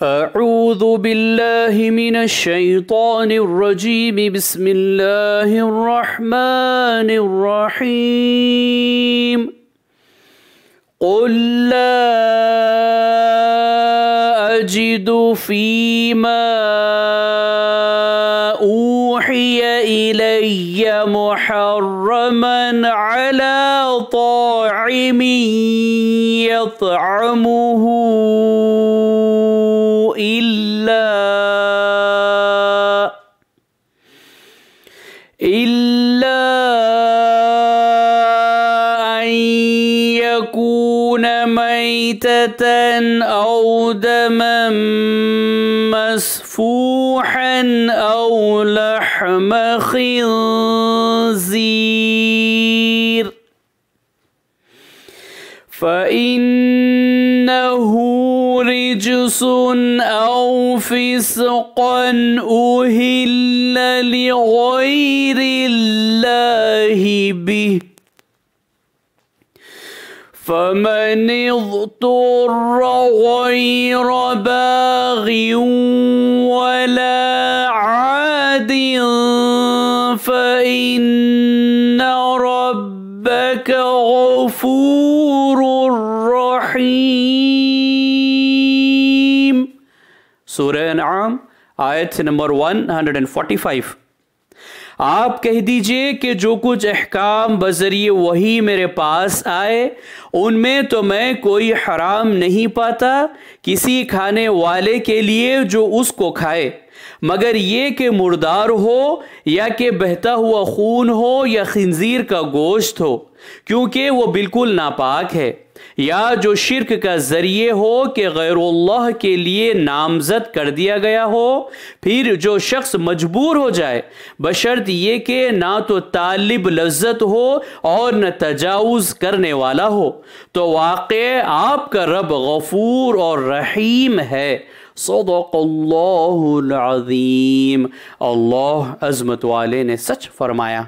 अऊज़ु बिल्लाहि मिनश शैतानिर रजीम बिस्मिल्लाहिर रहमानिर रहीम क़ुल ला अजिदु फ़ीमा ऊहिय इलैया मुहर्रमन अला ताइमिन यतअमुहु इल्ला अन यकून मैततन औ दमन मस्फूहन औ लहम खिंज़ीर फ़इन्नहु रिजसुन औ फ़िस्क़न उहिल्ल लिग़ैरिल्लाहि बिहि फ़मन इज़्तुर्र ग़ैर बाग़िन वला आदिन फ़इन्न रब्बक गफ़ूरुर रहीम। सूरह अनआम आयत नंबर 145। आप कह दीजिए कि जो कुछ अहकाम बज़रिए वही मेरे पास आए उनमें तो मैं कोई हराम नहीं पाता किसी खाने वाले के लिए जो उसको खाए, मगर ये कि मुर्दार हो या कि बहता हुआ खून हो या खिंजीर का गोश्त हो, क्योंकि वो बिल्कुल नापाक है, या जो शिर्क का जरिए हो कि गैरुल्लाह के लिए नामजद कर दिया गया हो। फिर जो शख्स मजबूर हो जाए बशर्त ये कि ना तो तालिब लज्जत हो और न तजावुज करने वाला हो, तो वाक़ई आपका रब गफूर और रहीम है। सदक़ल्लाहुल अज़ीम। अल्लाह अज़मत वाले ने सच फरमाया।